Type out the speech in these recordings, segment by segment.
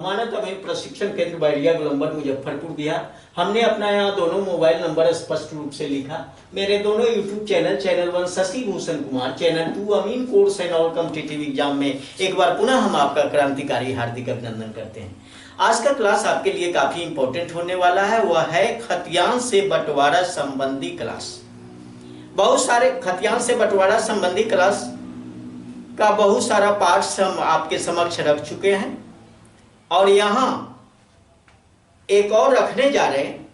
मानद अभिन प्रशिक्षण केंद्र बैरिया गोलंबर मुजफ्फरपुर बिहार। हमने अपना यहाँ दोनों मोबाइल नंबर स्पष्ट रूप से लिखा। मेरे दोनों YouTube channel 1 Shashi Bhushan Kumar, channel 2 Amin course and all competitive exam में एक बार पुनः हम आपका क्रांतिकारी हार्दिक अभिनंदन करते हैं। आज का क्लास आपके लिए काफी इंपॉर्टेंट होने वाला है, वह है खतियान से बंटवारा संबंधी क्लास। बहुत सारे खतियान से बंटवारा संबंधी क्लास का बहुत सारा पार्ट्स हम आपके समक्ष रख चुके हैं और यहाँ एक और रखने जा रहे हैं।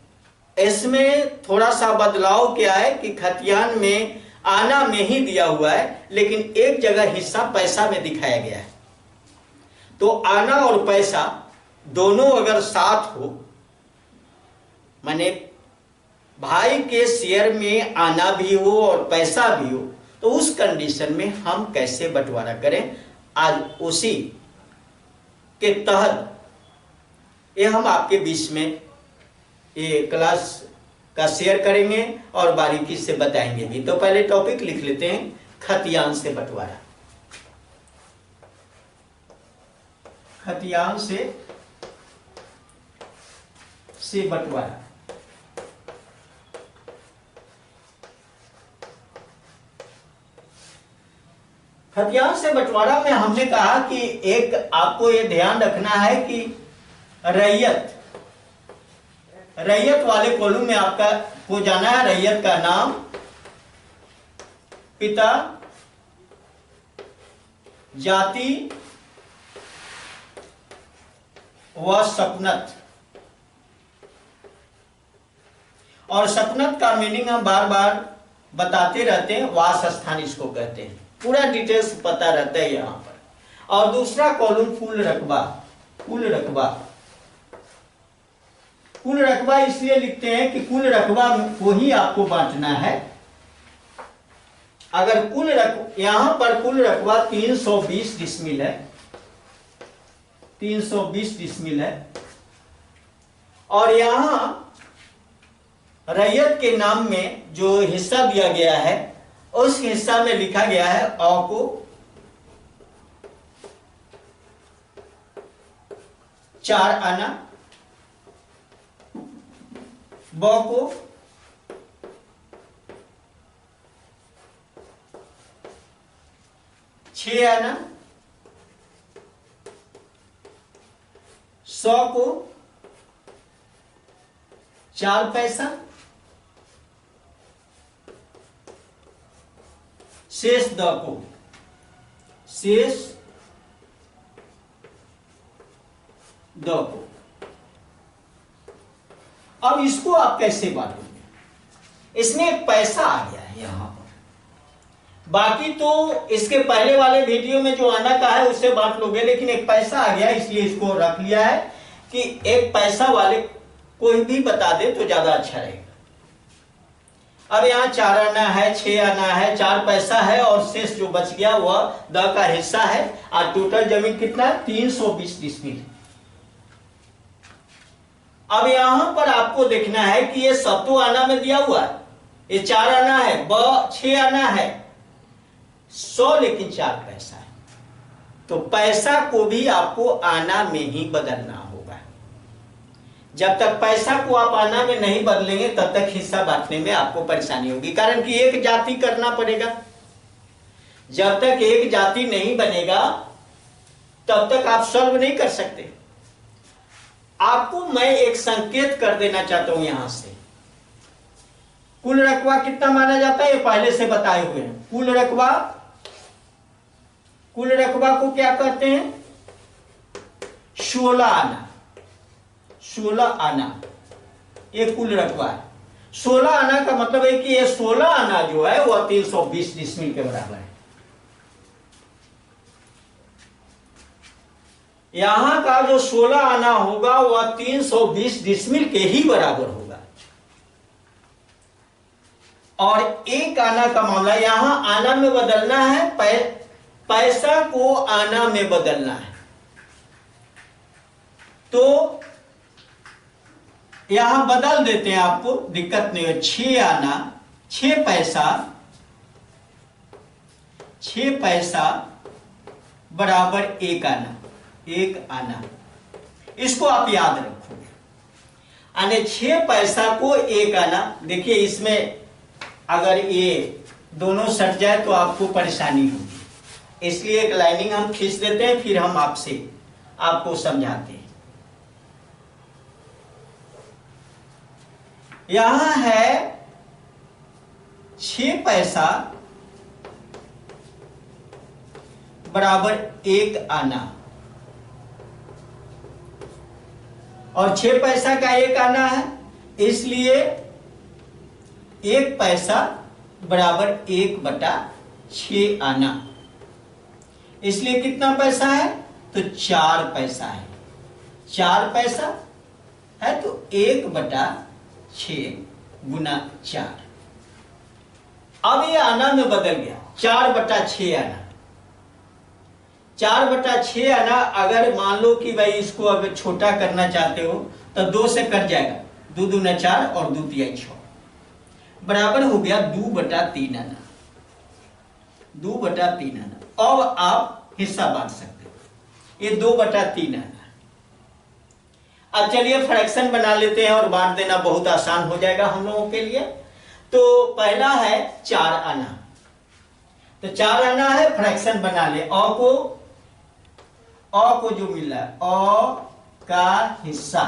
इसमें थोड़ा सा बदलाव क्या है कि खतियान में आना में ही दिया हुआ है, लेकिन एक जगह हिस्सा पैसा में दिखाया गया है। तो आना और पैसा दोनों अगर साथ हो, माने भाई के शेयर में आना भी हो और पैसा भी हो, तो उस कंडीशन में हम कैसे बंटवारा करें, आज उसी के तहत ये हम आपके बीच में ये क्लास का शेयर करेंगे और बारीकी से बताएंगे भी। तो पहले टॉपिक लिख लेते हैं, खतियान से बंटवारा। खतियान से बंटवारा। खतियान से बंटवारा में हमने कहा कि एक आपको ये ध्यान रखना है कि रैयत वाले कॉलम में आपका को जाना है। रैयत का नाम, पिता, जाति व सपनत। और सपनत का मीनिंग हम बार बार बताते रहते हैं, वास स्थान इसको कहते हैं। पूरा डिटेल्स पता रहता है यहां पर। और दूसरा कॉलम कुल रकबा। कुल रकबा इसलिए लिखते हैं कि कुल रकबा को ही आपको बांटना है। अगर यहां पर कुल रकबा 320 डिसमिल है, 320 डिसमिल है, और यहां रैयत के नाम में जो हिस्सा दिया गया है उस हिस्सा में लिखा गया है अ को 4 आना, ब को 6 आना, स को 4 पैसा, शेष द को अब इसको आप कैसे बांटोगे? इसमें एक पैसा आ गया है यहां पर। बाकी तो इसके पहले वाले वीडियो में जो आना का है उससे बांट लोगे, लेकिन एक पैसा आ गया इसलिए इसको रख लिया है कि एक पैसा वाले कोई भी बता दे तो ज्यादा अच्छा रहेगा। अब यहाँ 4 आना है, 6 आना है, 4 पैसा है और शेष जो बच गया वह द का हिस्सा है। और टोटल जमीन कितना है? 320 डिसमिल। अब यहां पर आपको देखना है कि ये सब तो आना में दिया हुआ है। ये 4 आना है, 6 आना है, 100 लेकिन 4 पैसा है। तो पैसा को भी आपको आना में ही बदलना होगा। जब तक पैसा को आप आना में नहीं बदलेंगे तब तक हिस्सा बांटने में आपको परेशानी होगी, कारण कि एक जाति करना पड़ेगा। जब तक एक जाति नहीं बनेगा तब तक आप सॉल्व नहीं कर सकते। आपको मैं एक संकेत कर देना चाहता हूं यहां से। कुल रकबा कितना माना जाता है ये पहले से बताए हुए हैं। कुल रकबा को क्या कहते हैं? 16 आना। 16 आना ये कुल रकबा है। 16 आना का मतलब है कि ये 16 आना जो है वह 320 डिसमिल के बराबर है। यहां का जो 16 आना होगा वह 320 डिसमिल के ही बराबर होगा। और 1 आना का मामला, यहां आना में बदलना है, पैसा को आना में बदलना है। तो यहां बदल देते हैं, आपको दिक्कत नहीं है। 6 आना, 6 पैसा, 6 पैसा बराबर 1 आना, 1 आना। इसको आप याद रखोगे। यानी 6 पैसा को 1 आना। देखिए इसमें अगर ये दोनों सट जाए तो आपको परेशानी होगी, इसलिए एक लाइनिंग हम खींच देते हैं, फिर हम आपको समझाते हैं। यहां है 6 पैसा बराबर 1 आना, और 6 पैसा का 1 आना है, इसलिए 1 पैसा बराबर 1/6 आना। इसलिए कितना पैसा है? तो 4 पैसा है। 4 पैसा है तो 1/6 गुना 4। अब ये आना में बदल गया, 4/6 आना। 4/6 आना अगर मान लो कि भाई इसको अगर छोटा करना चाहते हो तो 2 से कट जाएगा, 2 दूना 4 और 2 तिया 6, बराबर हो गया 2/3 आना। 2/3 आना। अब आप हिस्सा बांट सकते हो, ये 2/3 आना। अब चलिए फ्रैक्शन बना लेते हैं और बांट देना बहुत आसान हो जाएगा हम लोगों के लिए। तो पहला है 4 आना, तो 4 आना है, फ्रैक्शन बना ले। अ को जो मिला है अ का हिस्सा,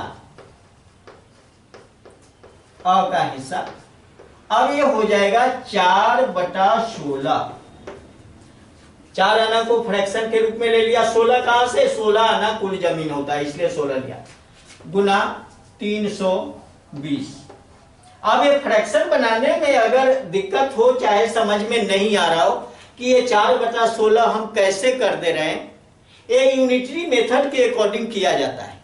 अ का हिस्सा। अब ये हो जाएगा 4/16। 4 आना को फ्रैक्शन के रूप में ले लिया, 16 कहां से? 16 आना कुल जमीन होता है, इसलिए 16 लिया, गुना 320। अब ये फ्रैक्शन बनाने में अगर दिक्कत हो, चाहे समझ में नहीं आ रहा हो कि ये 4/16 हम कैसे कर दे रहे हैं, ये यूनिटरी मेथड के अकॉर्डिंग किया जाता है।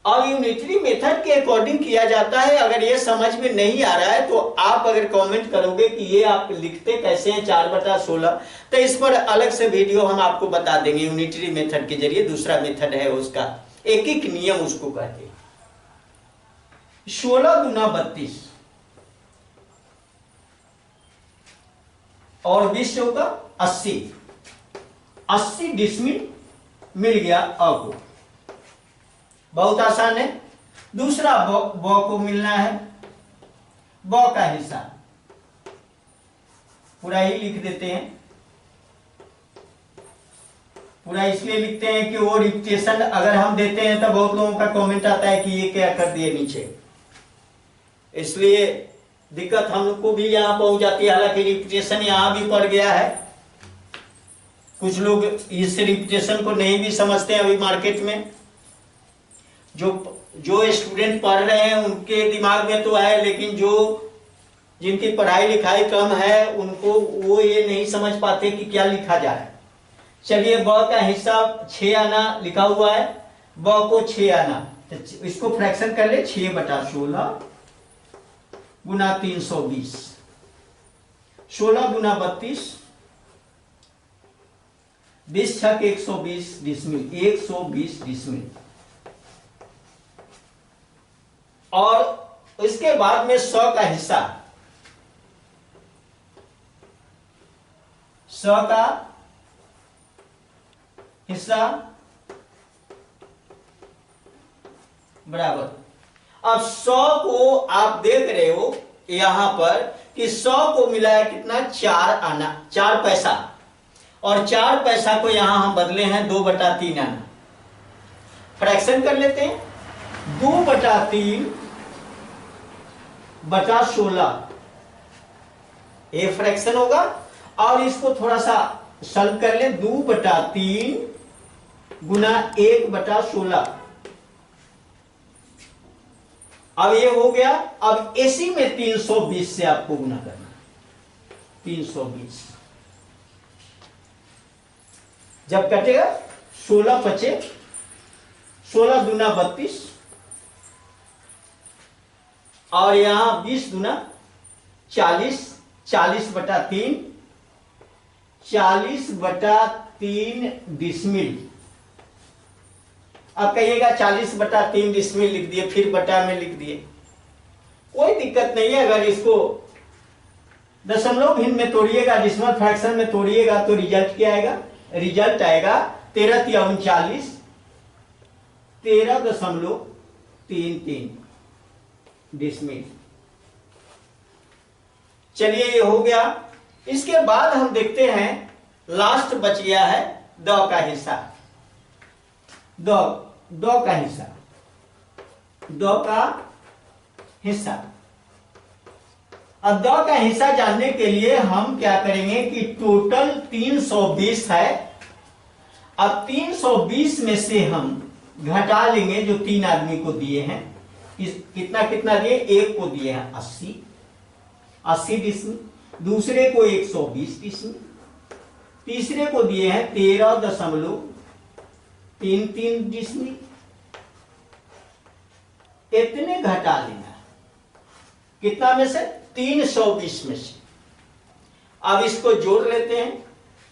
अब यूनिटरी मेथड के अकॉर्डिंग किया जाता है। अगर ये समझ में नहीं आ रहा है तो आप अगर कमेंट करोगे कि ये आप लिखते कैसे हैं 4/16, तो इस पर अलग से वीडियो हम आपको बता देंगे यूनिटरी मेथड के जरिए। दूसरा मेथड है उसका, एक नियम उसको कहते हैं। 16 दूना 32 और 20 चौका 80। 80 डिसमिल मिल गया अ को, बहुत आसान है। दूसरा ब को मिलना है, ब का हिस्सा पूरा ही लिख देते हैं। पूरा इसलिए लिखते हैं कि वो रिपीटेशन अगर हम देते हैं तो बहुत लोगों का कमेंट आता है कि ये क्या कर दिए नीचे, इसलिए दिक्कत हमको भी यहां पहुंच जाती है। हालांकि रिपीटेशन यहां भी पड़ गया है, कुछ लोग इस रिपीटेशन को नहीं भी समझते हैं। अभी मार्केट में जो स्टूडेंट पढ़ रहे हैं उनके दिमाग में तो है, लेकिन जिनकी पढ़ाई लिखाई कम है उनको वो ये नहीं समझ पाते कि क्या लिखा जा रहा है। चलिए ब का हिस्सा 6 आना लिखा हुआ है, ब को 6 आना, तो इसको फ्रैक्शन कर ले, 6/16 गुना 320। 16 गुना 32, 20 छक 120 डिसमिल, 120 डिसमिल। और इसके बाद में 100 का हिस्सा, 100 का हिस्सा बराबर। अब 100 को आप देख रहे हो यहां पर कि 100 को मिला है कितना? 4 आना, 4 पैसा, और 4 पैसा को यहां हम बदले हैं 2/3 आना। फ्रैक्शन कर लेते हैं, 2/3/16 ये फ्रैक्शन होगा। और इसको थोड़ा सा सॉल्व कर ले, 2/3 गुना 1/16। अब ये हो गया। अब इसी में 320 से आपको गुना करना, 320 जब कटेगा 16/5, 16 दूना 32 और यहां 20 दूना 40, 40/3, 40/3 डिसमिल। अब कहिएगा 40/3 डिसमिल लिख दिए, फिर बटा में लिख दिए, कोई दिक्कत नहीं है। अगर इसको दशमलव भिन्न में तोड़िएगा, डिसिमल फ्रैक्शन में तोड़िएगा तो रिजल्ट क्या आएगा? रिजल्ट आएगा 13 तिया 39, 13.33 डिसमिल। चलिए ये हो गया। इसके बाद हम देखते हैं लास्ट बच गया है द का हिस्सा। द का हिस्सा, द का हिस्सा। अब द का हिस्सा जानने के लिए हम क्या करेंगे कि टोटल 320 है। अब 320 में से हम घटा लेंगे जो 3 आदमी को दिए हैं। कितना कितना दिए? एक को दिए हैं 80 डिसमिल, दूसरे को 120 डिसमिल, तीसरे को दिए हैं 13.33 डिसमिल। इतने घटा लेना। कितना में से? 320 में से। अब इसको जोड़ लेते हैं।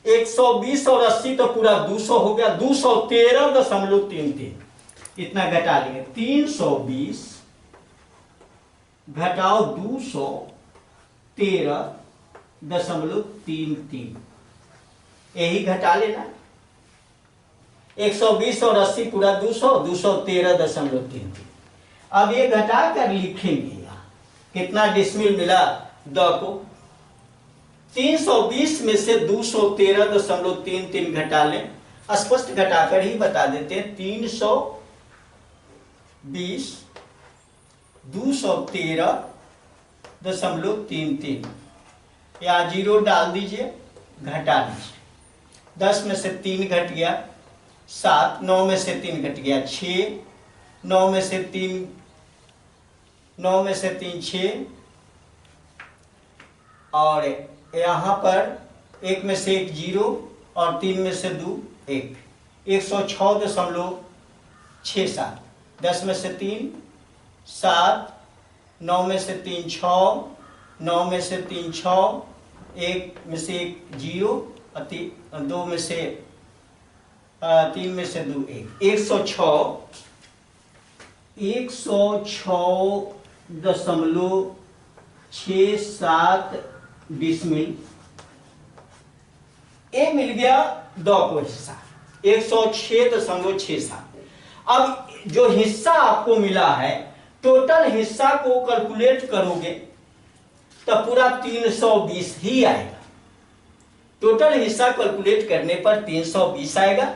120 और 80 तो पूरा 200 हो गया। 213.33 इतना घटा लेंगे। 320 घटाओ 213.33, यही घटा लेना। 120 और 80 पूरा 200, 213.33। अब ये घटा कर लिखेंगे यहां कितना डिसमिल मिला द को। 320 में से 213.33 घटा लें। स्पष्ट घटाकर ही बता देते हैं। 320 213.33, यहां 0 डाल दीजिए, घटा दीजिए। 10 में से 3 घट गया 7, 9 में से 3 घट गया 6, 9 में से 3 6, और यहां पर 1 में से 1 0 और 3 में से 2 1, 106.67। 10 में से 3 7, 9 में से 3 6, 9 में से 3 6, 1 में से 1 0 और 2 में से 3 में से 2 1, 106.67 डिसमिल। ये मिल गया द को हिस्सा 106.67। अब जो हिस्सा आपको मिला है, टोटल हिस्सा को कैलकुलेट करोगे तो पूरा 320 ही आएगा। टोटल हिस्सा कैलकुलेट करने पर 320 आएगा।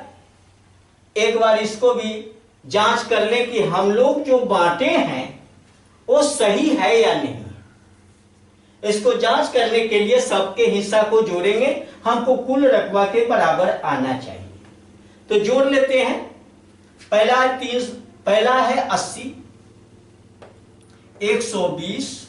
एक बार इसको भी जांच कर लें कि हम लोग जो बांटे हैं वो सही है या नहीं। इसको जांच करने के लिए सबके हिस्सा को जोड़ेंगे। हमको कुल रकबा के बराबर आना चाहिए, तो जोड़ लेते हैं। पहला है 80, 120,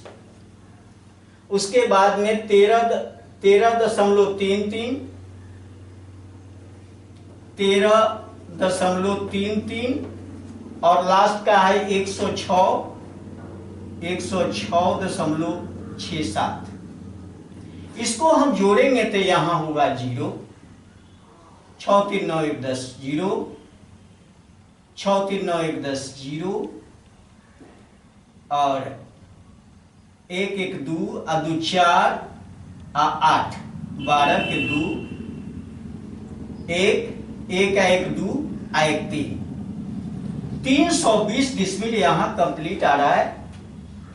उसके बाद में 13.33 और लास्ट का है 106.67। इसको हम जोड़ेंगे तो यहां होगा 0, 6 3 9 1 10 0, 6 3 9 1 10 0 और 1 1 2 और 2 4 8, 12 के 2 1 1 1 2 1 3, 320 डिसमिल यहां कंप्लीट आ रहा है।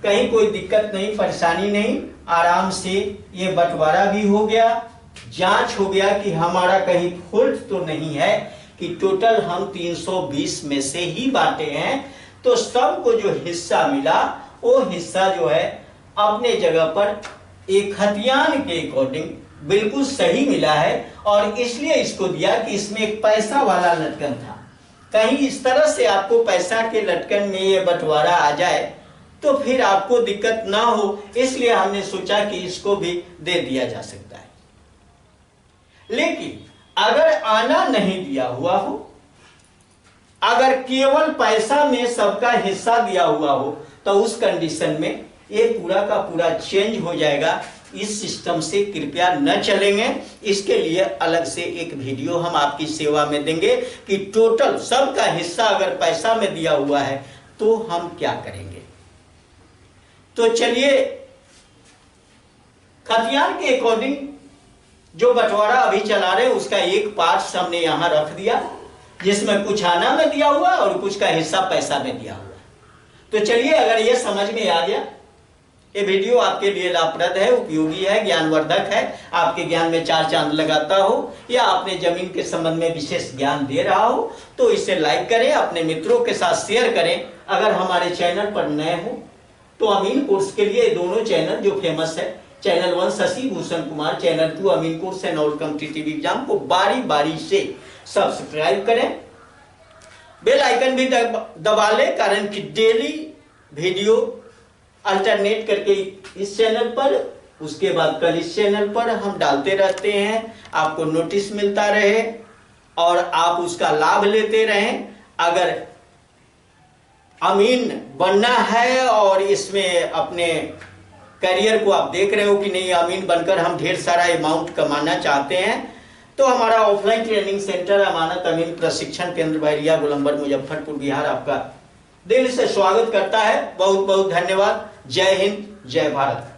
कहीं कोई दिक्कत नहीं, परेशानी नहीं, आराम से ये बंटवारा भी हो गया। जांच हो गया कि हमारा कहीं फॉल्ट तो नहीं है कि टोटल हम 320 में से ही बांटे हैं। तो सबको जो हिस्सा मिला वो हिस्सा जो है अपने जगह पर एक खतियान के अकॉर्डिंग बिल्कुल सही मिला है। और इसलिए इसको दिया कि इसमें एक पैसा वाला लटकन था। कहीं इस तरह से आपको पैसा के लटकन में ये बंटवारा आ जाए तो फिर आपको दिक्कत ना हो, इसलिए हमने सोचा कि इसको भी दे दिया जा सकता है। लेकिन अगर आना नहीं दिया हुआ हो, अगर केवल पैसा में सबका हिस्सा दिया हुआ हो, तो उस कंडीशन में ये पूरा का पूरा चेंज हो जाएगा। इस सिस्टम से कृपया न चलेंगे। इसके लिए अलग से एक वीडियो हम आपकी सेवा में देंगे कि टोटल सबका हिस्सा अगर पैसा में दिया हुआ है तो हम क्या करेंगे। तो चलिए, खतियान के अकॉर्डिंग जो बंटवारा अभी चला रहे हैं उसका एक पार्ट हमने यहाँ रख दिया, जिसमें कुछ आना में दिया हुआ और कुछ का हिस्सा पैसा में दिया हुआ। तो चलिए, अगर ये समझ में आ गया, ये वीडियो आपके लिए लाभप्रद है, उपयोगी है, ज्ञानवर्धक है, आपके ज्ञान में चार चांद लगाता हो, या आपने जमीन के संबंध में विशेष ज्ञान दे रहा हो, तो इसे लाइक करें, अपने मित्रों के साथ शेयर करें। अगर हमारे चैनल पर नए हो तो अमीन कोर्स के लिए दोनों चैनल जो फेमस है, channel 1 Shashi Bhushan Kumar, channel 2 Amin course and all competitive exam को बारी बारी से सब्सक्राइब करें, बेल आइकन भी दबा लें, कारण कि डेली वीडियो अल्टरनेट करके इस चैनल पर, उसके बाद कल इस चैनल पर हम डालते रहते हैं, आपको नोटिस मिलता रहे और आप उसका लाभ लेते रहें। अगर अमीन बनना है और इसमें अपने करियर को आप देख रहे हो कि नहीं, अमीन बनकर हम ढेर सारा अमाउंट कमाना चाहते हैं, तो हमारा ऑफलाइन ट्रेनिंग सेंटर अमानत अमीन प्रशिक्षण केंद्र बैरिया गोलंबर मुजफ्फरपुर बिहार आपका दिल से स्वागत करता है। बहुत बहुत धन्यवाद। जय हिंद, जय भारत।